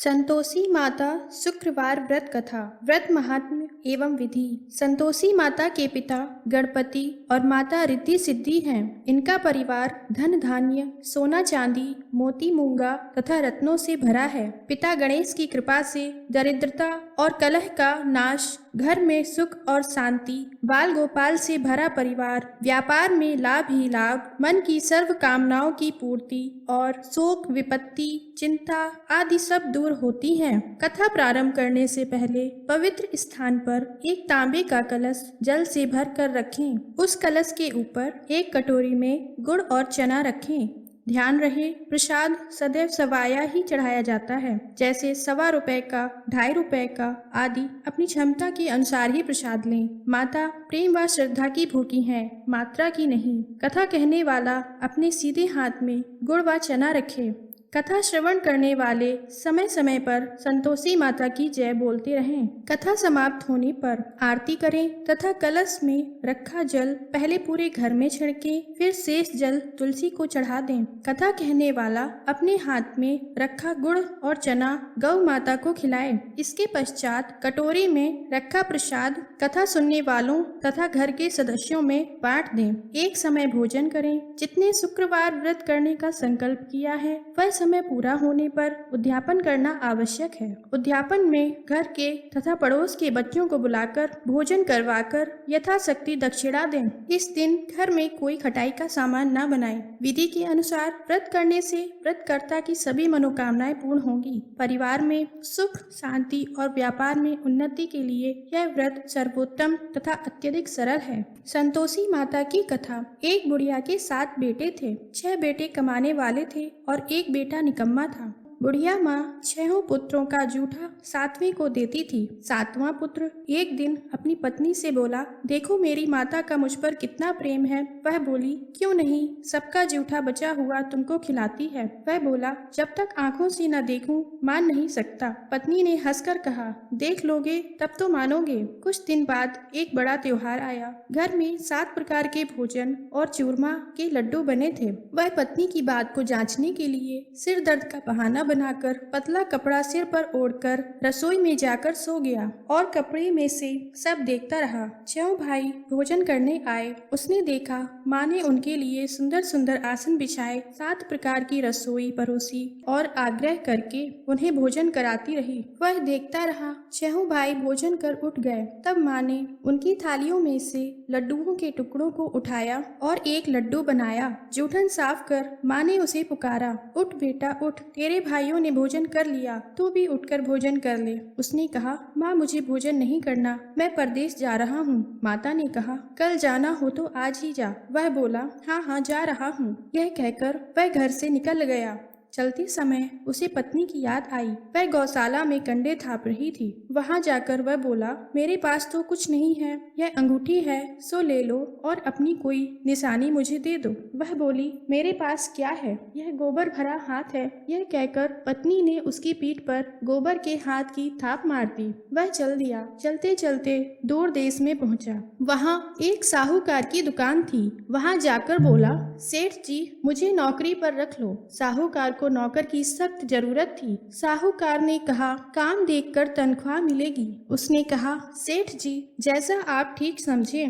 संतोषी माता शुक्रवार व्रत कथा। व्रत महात्म्य एवं विधि। संतोषी माता के पिता गणपति और माता रिद्धि सिद्धि हैं। इनका परिवार धन धान्य सोना चांदी मोती मूंगा तथा रत्नों से भरा है। पिता गणेश की कृपा से दरिद्रता और कलह का नाश, घर में सुख और शांति, बाल गोपाल से भरा परिवार, व्यापार में लाभ ही लाभ, मन की सर्व कामनाओं की पूर्ति और शोक विपत्ति चिंता आदि सब दूर होती हैं। कथा प्रारंभ करने से पहले पवित्र स्थान पर एक तांबे का कलश जल से भर कर रखें। उस कलश के ऊपर एक कटोरी में गुड़ और चना रखें। ध्यान रहे, प्रसाद सदैव सवाया ही चढ़ाया जाता है, जैसे ₹1.25 का, ₹2.5 का आदि अपनी क्षमता के अनुसार ही प्रसाद लें। माता प्रेम व श्रद्धा की भूखी हैं, मात्रा की नहीं। कथा कहने वाला अपने सीधे हाथ में गुड़ व चना रखे। कथा श्रवण करने वाले समय समय पर संतोषी माता की जय बोलते रहें। कथा समाप्त होने पर आरती करें तथा कलश में रखा जल पहले पूरे घर में छिड़कें, फिर शेष जल तुलसी को चढ़ा दें। कथा कहने वाला अपने हाथ में रखा गुड़ और चना गौ माता को खिलाए। इसके पश्चात कटोरी में रखा प्रसाद कथा सुनने वालों तथा घर के सदस्यों में बांट दें। एक समय भोजन करें। जितने शुक्रवार व्रत करने का संकल्प किया है वह समय पूरा होने पर उद्यापन करना आवश्यक है। उद्यापन में घर के तथा पड़ोस के बच्चों को बुलाकर भोजन करवाकर यथाशक्ति दक्षिणा दें। इस दिन घर में कोई खटाई का सामान न बनाएं। विधि के अनुसार व्रत करने से व्रतकर्ता की सभी मनोकामनाएं पूर्ण होंगी। परिवार में सुख शांति और व्यापार में उन्नति के लिए यह व्रत सर्वोत्तम तथा अत्यधिक सरल है। संतोषी माता की कथा। एक बुढ़िया के 7 बेटे थे। 6 बेटे कमाने वाले थे और एक बेटा निकम्मा था। बुढ़िया माँ 6 पुत्रों का जूठा 7वें को देती थी। 7वां पुत्र एक दिन अपनी पत्नी से बोला, देखो मेरी माता का मुझ पर कितना प्रेम है। वह बोली, क्यों नहीं, सबका जूठा बचा हुआ तुमको खिलाती है। वह बोला, जब तक आंखों से न देखूं मान नहीं सकता। पत्नी ने हंसकर कहा, देख लोगे तब तो मानोगे। कुछ दिन बाद एक बड़ा त्योहार आया। घर में 7 प्रकार के भोजन और चूरमा के लड्डू बने थे। वह पत्नी की बात को जांचने के लिए सिर दर्द का बहाना बनाकर पतला कपड़ा सिर पर ओढ़कर रसोई में जाकर सो गया और कपड़े में से सब देखता रहा। 6 भाई भोजन करने आए। उसने देखा माँ ने उनके लिए सुंदर सुंदर आसन बिछाए, 7 प्रकार की रसोई परोसी और आग्रह करके उन्हें भोजन कराती रही। वह देखता रहा। 6 भाई भोजन कर उठ गए। तब माँ ने उनकी थालियों में से लड्डुओं के टुकड़ों को उठाया और एक लड्डू बनाया। जूठन साफ कर माँ ने उसे पुकारा, उठ बेटा उठ, तेरे भाइयों ने भोजन कर लिया, तू भी उठकर भोजन कर ले। उसने कहा, माँ मुझे भोजन नहीं करना, मैं परदेश जा रहा हूँ। माता ने कहा, कल जाना हो तो आज ही जा। वह बोला, हाँ हाँ जा रहा हूँ। यह कहकर वह घर से निकल गया। चलते समय उसे पत्नी की याद आई। वह गौशाला में कंडे थाप रही थी। वहां जाकर वह बोला, मेरे पास तो कुछ नहीं है, यह अंगूठी है सो ले लो और अपनी कोई निशानी मुझे दे दो। वह बोली, मेरे पास क्या है, यह गोबर भरा हाथ है। यह कहकर पत्नी ने उसकी पीठ पर गोबर के हाथ की थाप मार दी। वह चल दिया। चलते चलते दूर देश में पहुंचा। वहां एक साहूकार की दुकान थी। वहां जाकर बोला, सेठ जी मुझे नौकरी पर रख लो। साहूकार को नौकर की सख्त जरूरत थी। साहूकार ने कहा, काम देखकर तनख्वाह मिलेगी। उसने कहा, सेठ जी जैसा आप ठीक समझे।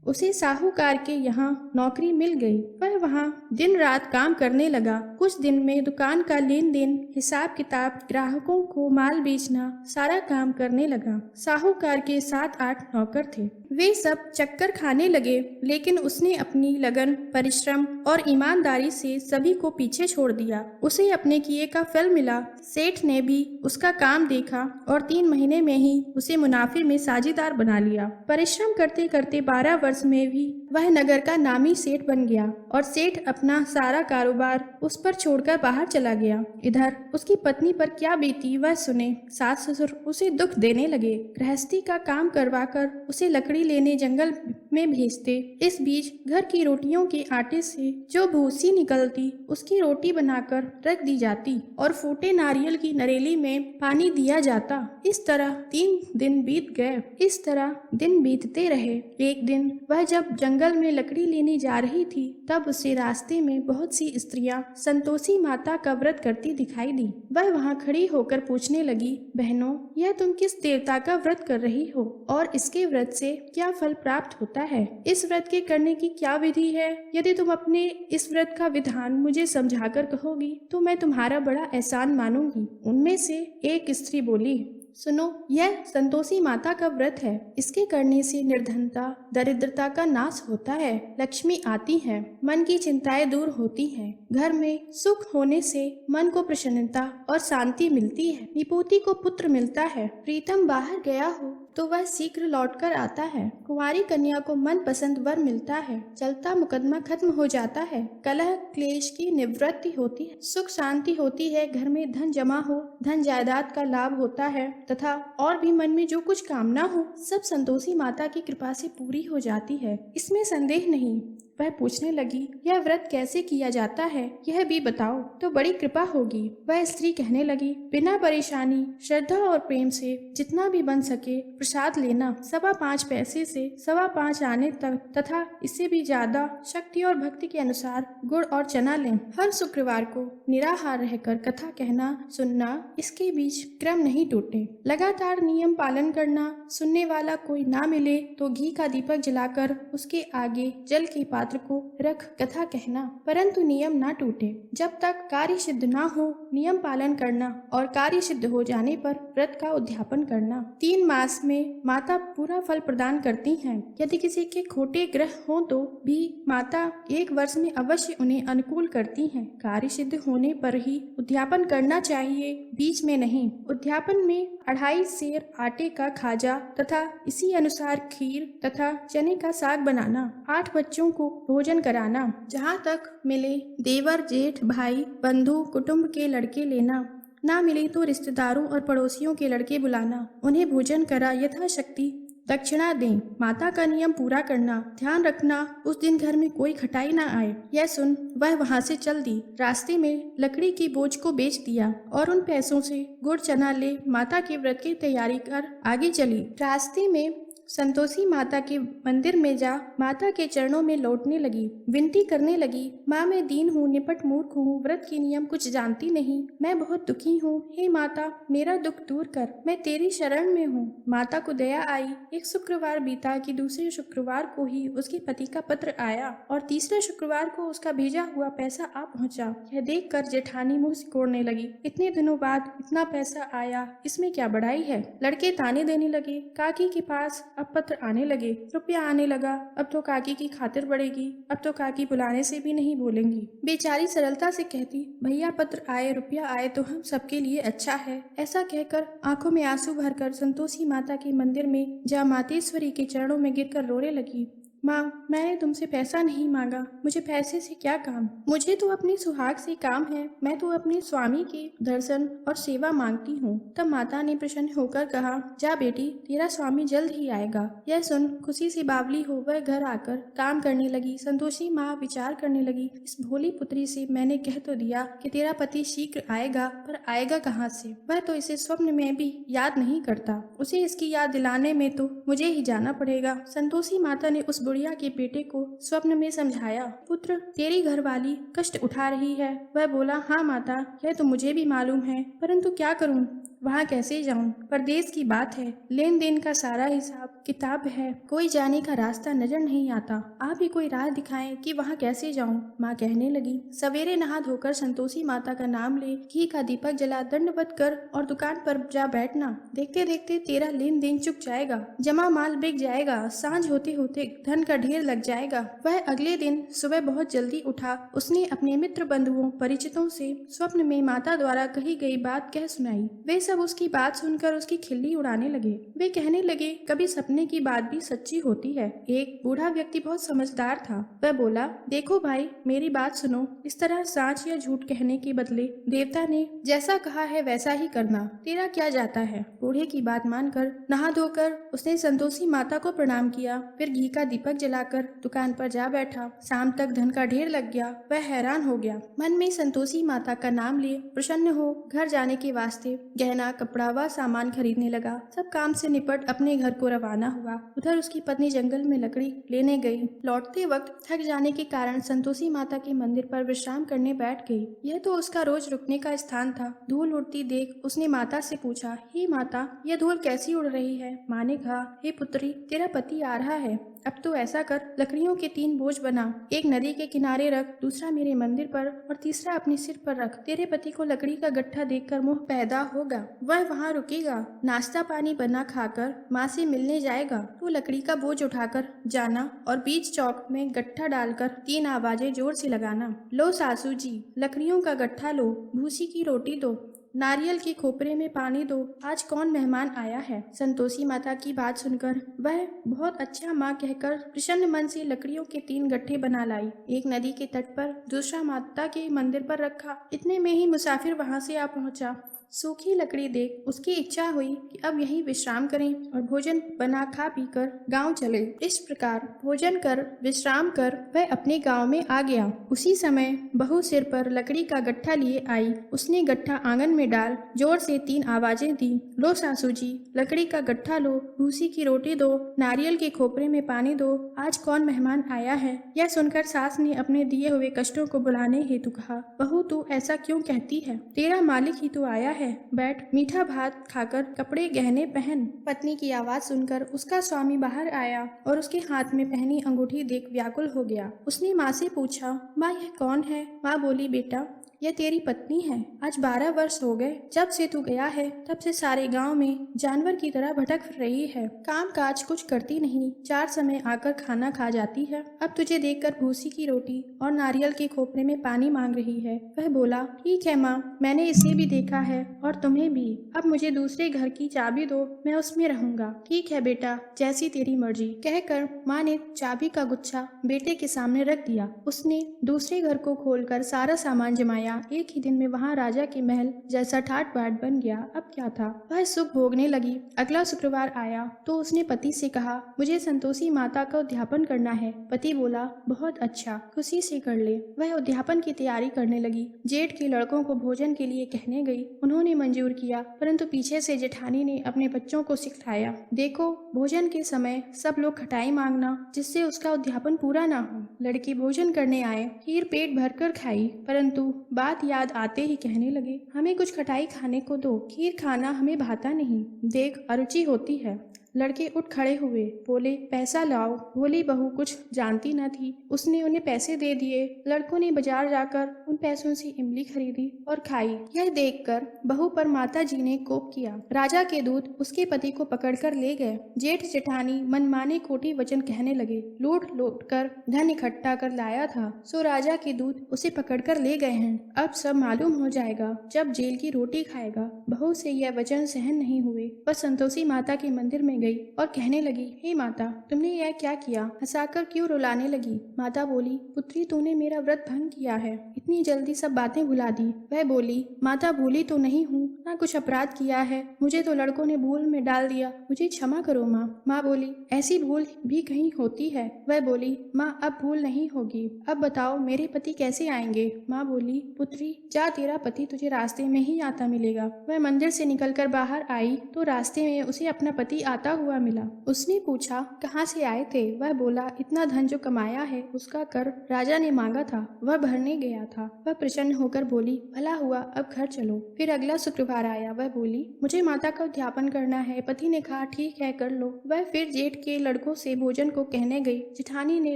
उसे साहूकार के यहाँ नौकरी मिल गई। वह वहाँ दिन रात काम करने लगा। कुछ दिन में दुकान का लेन देन, हिसाब किताब, ग्राहकों को माल बेचना, सारा काम करने लगा। साहूकार के 7-8 नौकर थे। वे सब चक्कर खाने लगे, लेकिन उसने अपनी लगन, परिश्रम और ईमानदारी से सभी को पीछे छोड़ दिया। उसे अपने किए का फल मिला। सेठ ने भी उसका काम देखा और 3 महीने में ही उसे मुनाफे में साझेदार बना लिया। परिश्रम करते करते 12 वर्ष में भी वह नगर का नामी सेठ बन गया और सेठ अपना सारा कारोबार उस पर छोड़कर बाहर चला गया। इधर उसकी पत्नी पर क्या बीती वह सुने। सास ससुर उसे दुख देने लगे। गृहस्थी का काम करवाकर उसे लकड़ी लेने जंगल में भेजते। इस बीच घर की रोटियों के आटे से जो भूसी निकलती उसकी रोटी बनाकर रख दी जाती और फूटे नारियल की नरेली में पानी दिया जाता। इस तरह 3 दिन बीत गए। इस तरह दिन बीतते रहे। एक दिन वह जब जंगल में लकड़ी लेने जा रही थी तब उसे रास्ते में बहुत सी स्त्रियां संतोषी माता का व्रत करती दिखाई दी। वह वहां खड़ी होकर पूछने लगी, बहनों, यह तुम किस देवता का व्रत कर रही हो और इसके व्रत से क्या फल प्राप्त होता है? इस व्रत के करने की क्या विधि है? यदि तुम अपने इस व्रत का विधान मुझे समझाकर कहोगी तो मैं तुम्हारा बड़ा एहसान मानूंगी। उनमें से एक स्त्री बोली, सुनो, यह संतोषी माता का व्रत है। इसके करने से निर्धनता, दरिद्रता का नाश होता है, लक्ष्मी आती है, मन की चिंताएं दूर होती हैं, घर में सुख होने से मन को प्रसन्नता और शांति मिलती है, विभूति को पुत्र मिलता है, प्रीतम बाहर गया हो तो वह शीघ्र लौटकर आता है, कुंवारी कन्या को मन पसंद वर मिलता है, चलता मुकदमा खत्म हो जाता है, कलह क्लेश की निवृत्ति होती है, सुख शांति होती है, घर में धन जमा हो, धन जायदाद का लाभ होता है तथा और भी मन में जो कुछ कामना हो सब संतोषी माता की कृपा से पूरी हो जाती है। इसमें संदेह नहीं। वह पूछने लगी, यह व्रत कैसे किया जाता है, यह भी बताओ तो बड़ी कृपा होगी। वह स्त्री कहने लगी, बिना परेशानी, श्रद्धा और प्रेम से जितना भी बन सके प्रसाद लेना, 5.25 पैसे से 5.25 आने तक तथा इससे भी ज्यादा शक्ति और भक्ति के अनुसार गुड़ और चना लें। हर शुक्रवार को निराहार रहकर कथा कहना सुनना, इसके बीच क्रम नहीं टूटे। लगातार नियम पालन करना, सुनने वाला कोई ना मिले तो घी का दीपक जलाकर उसके आगे जल के पात्र को रख कथा कहना, परंतु नियम ना टूटे। जब तक कार्य सिद्ध ना हो नियम पालन करना और कार्य सिद्ध हो जाने पर व्रत का उद्यापन करना। 3 मास में माता पूरा फल प्रदान करती हैं। यदि किसी के खोटे ग्रह हो तो भी माता 1 वर्ष में अवश्य उन्हें अनुकूल करती हैं। कार्य सिद्ध होने पर ही उद्यापन करना चाहिए, बीच में नहीं। उद्यापन में 2.5 सेर आटे का खाजा तथा इसी अनुसार खीर तथा चने का साग बनाना, 8 बच्चों को भोजन कराना, जहाँ तक मिले देवर जेठ भाई बंधु कुटुंब के लड़के लेना, ना मिले तो रिश्तेदारों और पड़ोसियों के लड़के बुलाना, उन्हें भोजन करा यथाशक्ति दक्षिणा दें। माता का नियम पूरा करना, ध्यान रखना उस दिन घर में कोई खटाई ना आए। यह सुन वह वहां से चल दी। रास्ते में लकड़ी की बोझ को बेच दिया और उन पैसों से गुड़ चना ले माता के व्रत की तैयारी कर आगे चली। रास्ते में संतोषी माता के मंदिर में जा माता के चरणों में लौटने लगी, विनती करने लगी, माँ मैं दीन हूँ, निपट मूर्ख हूँ, व्रत के नियम कुछ जानती नहीं, मैं बहुत दुखी हूँ, हे माता मेरा दुख दूर कर, मैं तेरी शरण में हूँ। माता को दया आई। एक शुक्रवार बीता कि दूसरे शुक्रवार को ही उसके पति का पत्र आया और तीसरे शुक्रवार को उसका भेजा हुआ पैसा आ पहुँचा। यह देख कर जेठानी मुँह सिकोड़ने लगी, इतने दिनों बाद इतना पैसा आया, इसमें क्या बड़ाई है। लड़के ताने देने लगे, काकी के पास अब पत्र आने लगे, रुपया आने लगा, अब तो काकी की खातिर बढ़ेगी, अब तो काकी बुलाने से भी नहीं बोलेंगी। बेचारी सरलता से कहती, भैया पत्र आए, रुपया आए तो हम सबके लिए अच्छा है। ऐसा कहकर आंखों में आंसू भरकर संतोषी माता के मंदिर में जा मातेश्वरी के चरणों में गिरकर रोने लगी। माँ मैंने तुमसे पैसा नहीं मांगा, मुझे पैसे से क्या काम, मुझे तो अपने सुहाग से काम है, मैं तो अपने स्वामी के दर्शन और सेवा मांगती हूँ। तब माता ने प्रसन्न होकर कहा, जा बेटी तेरा स्वामी जल्द ही आएगा। यह सुन खुशी से बावली हो वह घर आकर काम करने लगी। संतोषी माँ विचार करने लगी, इस भोली पुत्री से मैंने कह तो दिया कि तेरा पति शीघ्र आएगा, पर आएगा कहाँ से, वह तो इसे स्वप्न में भी याद नहीं करता, उसे इसकी याद दिलाने में तो मुझे ही जाना पड़ेगा। संतोषी माता ने उस बुढ़िया के बेटे को स्वप्न में समझाया, पुत्र तेरी घरवाली कष्ट उठा रही है। वह बोला, हाँ माता यह तो मुझे भी मालूम है, परंतु क्या करूं, वहाँ कैसे जाऊं, परदेश की बात है, लेन देन का सारा हिसाब किताब है, कोई जाने का रास्ता नजर नहीं आता, आप ही कोई राह दिखाएं कि वहाँ कैसे जाऊं। माँ कहने लगी, सवेरे नहा धोकर संतोषी माता का नाम ले, घी का दीपक जला, दंडवत कर और दुकान पर जा बैठना, देखते देखते तेरा लेन देन चुक जाएगा, जमा माल बिक जाएगा, सांझ होते होते धन का ढेर लग जाएगा। वह अगले दिन सुबह बहुत जल्दी उठा। उसने अपने मित्र बंधुओं परिचितों से स्वप्न में माता द्वारा कही गई बात कह सुनाई। वे सब उसकी बात सुनकर उसकी खिल्ली उड़ाने लगे। वे कहने लगे, कभी सपने सपने की बात भी सच्ची होती है। एक बूढ़ा व्यक्ति बहुत समझदार था। वह बोला, देखो भाई, मेरी बात सुनो। इस तरह सच या झूठ कहने के बदले देवता ने जैसा कहा है वैसा ही करना। तेरा क्या जाता है। बूढ़े की बात मानकर नहा धोकर उसने संतोषी माता को प्रणाम किया। फिर घी का दीपक जलाकर दुकान पर जा बैठा। शाम तक धन का ढेर लग गया। वह हैरान हो गया। मन में संतोषी माता का नाम लिए प्रसन्न हो घर जाने के वास्ते गहना कपड़ा व सामान खरीदने लगा। सब काम से निपट अपने घर को रवाना हुआ। उधर उसकी पत्नी जंगल में लकड़ी लेने गई। लौटते वक्त थक जाने के कारण संतोषी माता के मंदिर पर विश्राम करने बैठ गई। यह तो उसका रोज रुकने का स्थान था। धूल उड़ती देख उसने माता से पूछा, हे माता, यह धूल कैसी उड़ रही है। माँ ने कहा, हे पुत्री, तेरा पति आ रहा है। अब तो ऐसा कर, लकड़ियों के 3 बोझ बना। एक नदी के किनारे रख, दूसरा मेरे मंदिर पर और तीसरा अपने सिर पर रख। तेरे पति को लकड़ी का गट्ठा देखकर मोह पैदा होगा। वह वहाँ रुकेगा, नाश्ता पानी बना खाकर माँ से मिलने जाएगा। तो लकड़ी का बोझ उठाकर जाना और बीच चौक में गट्ठा डालकर 3 आवाजें जोर से लगाना। लो सासू जी, लकड़ियों का गट्ठा लो, भूसी की रोटी दो, नारियल के खोपरे में पानी दो, आज कौन मेहमान आया है। संतोषी माता की बात सुनकर वह बहुत अच्छा माँ कहकर प्रसन्न मन से लकड़ियों के 3 गट्ठे बना लाई। एक नदी के तट पर, दूसरा माता के मंदिर पर रखा। इतने में ही मुसाफिर वहां से आ पहुंचा। सूखी लकड़ी देख उसकी इच्छा हुई कि अब यहीं विश्राम करें और भोजन बना खा पीकर गांव चले। इस प्रकार भोजन कर विश्राम कर वह अपने गांव में आ गया। उसी समय बहू सिर पर लकड़ी का गट्ठा लिए आई। उसने गट्ठा आंगन में डाल जोर से 3 आवाजें दी। लो सासू जी, लकड़ी का गट्ठा लो, भूसी की रोटी दो, नारियल के खोपरे में पानी दो, आज कौन मेहमान आया है। यह सुनकर सास ने अपने दिए हुए कष्टों को बुलाने हेतु कहा, बहू तू ऐसा क्यों कहती है, तेरा मालिक ही तो आया है। बैठ, मीठा भात खाकर कपड़े गहने पहन। पत्नी की आवाज सुनकर उसका स्वामी बाहर आया और उसके हाथ में पहनी अंगूठी देख व्याकुल हो गया। उसने माँ से पूछा, माँ यह कौन है। माँ बोली, बेटा यह तेरी पत्नी है। आज 12 वर्ष हो गए जब से तू गया है, तब से सारे गांव में जानवर की तरह भटक रही है। काम काज कुछ करती नहीं, 4 समय आकर खाना खा जाती है। अब तुझे देखकर भूसी की रोटी और नारियल के खोपरे में पानी मांग रही है। वह बोला, ठीक है माँ, मैंने इसे भी देखा है और तुम्हें भी। अब मुझे दूसरे घर की चाबी दो, मैं उसमें रहूंगा। ठीक है बेटा, जैसी तेरी मर्जी, कहकर माँ ने चाबी का गुच्छा बेटे के सामने रख दिया। उसने दूसरे घर को खोलकर सारा सामान जमाया। एक ही दिन में वहाँ राजा के महल जैसा ठाट बाट बन गया। अब क्या था, वह सुख भोगने लगी। अगला शुक्रवार आया तो उसने पति से कहा, मुझे संतोषी माता का उद्यापन करना है। पति बोला, बहुत अच्छा, खुशी से कर ले। वह उद्यापन की तैयारी करने लगी। जेठ के लड़कों को भोजन के लिए कहने गई। उन्होंने मंजूर किया, परंतु पीछे से जेठानी ने अपने बच्चों को सिखाया, देखो भोजन के समय सब लोग खटाई मांगना, जिससे उसका उद्यापन पूरा ना हो। लड़के भोजन करने आए, खीर पेट भरकर खाई, परंतु बात याद आते ही कहने लगे, हमें कुछ खटाई खाने को दो, खीर खाना हमें भाता नहीं, देख अरुचि होती है। लड़के उठ खड़े हुए, बोले, पैसा लाओ। भोली बहू कुछ जानती न थी, उसने उन्हें पैसे दे दिए। लड़कों ने बाजार जाकर उन पैसों से इमली खरीदी और खाई। यह देखकर बहू पर माता जी ने कोप किया। राजा के दूत उसके पति को पकड़कर ले गए। जेठ जेठानी मनमाने खोटी वचन कहने लगे, लूट लूट कर धन इकट्ठा कर लाया था, सो राजा के दूत उसे पकड़कर ले गए हैं। अब सब मालूम हो जाएगा जब जेल की रोटी खाएगा। बहू से यह वचन सहन नहीं हुए। वह संतोषी माता के मंदिर में गई और कहने लगी, हे माता, तुमने यह क्या किया, हंसाकर क्यों रुलाने लगी। माता बोली, पुत्री तूने मेरा व्रत भंग किया है, इतनी जल्दी सब बातें भुला दी। वह बोली, माता भूली तो नहीं हूँ, ना कुछ अपराध किया है, मुझे तो लड़कों ने भूल में डाल दिया, मुझे क्षमा करो माँ। माँ बोली, ऐसी भूल भी कहीं होती है। वह बोली, माँ अब भूल नहीं होगी, अब बताओ मेरे पति कैसे आएंगे। माँ बोली, पुत्री जा, तेरा पति तुझे रास्ते में ही आता मिलेगा। वह मंदिर से निकलकर बाहर आई तो रास्ते में उसे अपना पति आता हुआ मिला। उसने पूछा, कहाँ से आए थे। वह बोला, इतना धन जो कमाया है उसका कर राजा ने मांगा था, वह भरने गया था। वह प्रसन्न होकर बोली, भला हुआ, अब घर चलो। फिर अगला शुक्रवार आया। वह बोली, मुझे माता का उद्यापन करना है। पति ने कहा, ठीक है कर लो। वह फिर जेठ के लड़कों से भोजन को कहने गई। जेठानी ने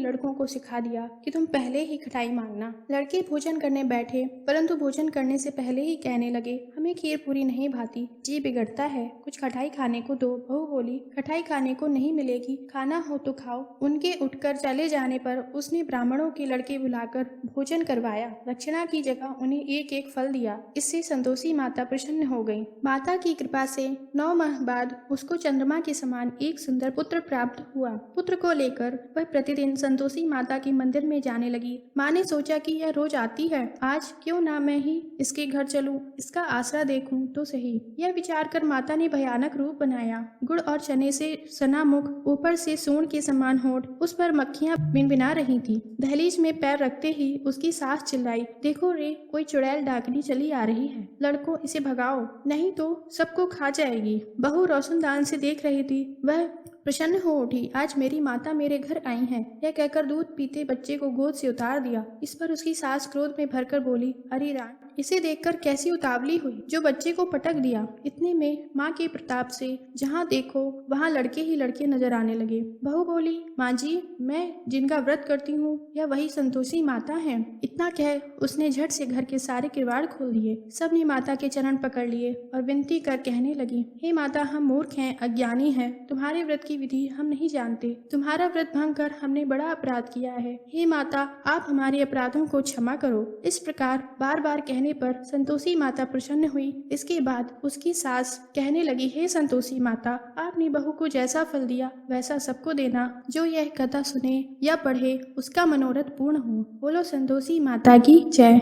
लड़कों को सिखा दिया कि तुम पहले ही खटाई मांगना। लड़के भोजन करने बैठे, परंतु भोजन करने से पहले ही कहने लगे, हमें खीर पूरी नहीं भाती, जी बिगड़ता है, कुछ खटाई खाने को दो। बहू बोली, खटाई खाने को नहीं मिलेगी, खाना हो तो खाओ। उनके उठकर चले जाने पर उसने ब्राह्मणों के लड़के बुलाकर भोजन करवाया। दक्षिणा की जगह उन्हें एक एक फल दिया। इससे संतोषी माता प्रसन्न हो गई। माता की कृपा से 9 माह बाद उसको चंद्रमा के समान एक सुंदर पुत्र प्राप्त हुआ। पुत्र को लेकर वह प्रतिदिन संतोषी माता के मंदिर में जाने लगी। माँ ने सोचा कि यह रोज आती है, आज क्यों ना मैं ही इसके घर चलूं, इसका आसरा देखूं तो सही। यह विचार कर माता ने भयानक रूप बनाया। गुड़ और चने से सना मुख, ऊपर से सूंड के समान होठ, उस पर मक्खियां बिनबिना रही थी। दहलीज में पैर रखते ही उसकी सास चिल्लाई, देखो रे, कोई चुड़ैल डाकनी चली आ रही है, लड़कों इसे भगाओ, नहीं तो सबको खा जाएगी। बहू रोशनदान से देख रही थी। वह प्रसन्न हो उठी, आज मेरी माता मेरे घर आई हैं। यह कहकर दूध पीते बच्चे को गोद से उतार दिया। इस पर उसकी सास क्रोध में भरकर बोली, अरे राम, इसे देखकर कैसी उतावली हुई जो बच्चे को पटक दिया। इतने में माँ के प्रताप से जहाँ देखो वहाँ लड़के ही लड़के नजर आने लगे। बहू बोली, माँ जी, मैं जिनका व्रत करती हूँ यह वही संतोषी माता है। इतना कह उसने झट से घर के सारे किवाड़ खोल दिए। सबने माता के चरण पकड़ लिए और विनती कर कहने लगी, हे माता, हम मूर्ख हैं, अज्ञानी हैं, तुम्हारे व्रत की विधि हम नहीं जानते। तुम्हारा व्रत भंग कर हमने बड़ा अपराध किया है। हे माता, आप हमारे अपराधों को क्षमा करो। इस प्रकार बार बार कहने पर संतोषी माता प्रसन्न हुई। इसके बाद उसकी सास कहने लगी, हे संतोषी माता, आपने बहू को जैसा फल दिया वैसा सबको देना। जो यह कथा सुने या पढ़े उसका मनोरथ पूर्ण हो। बोलो संतोषी माता की जय।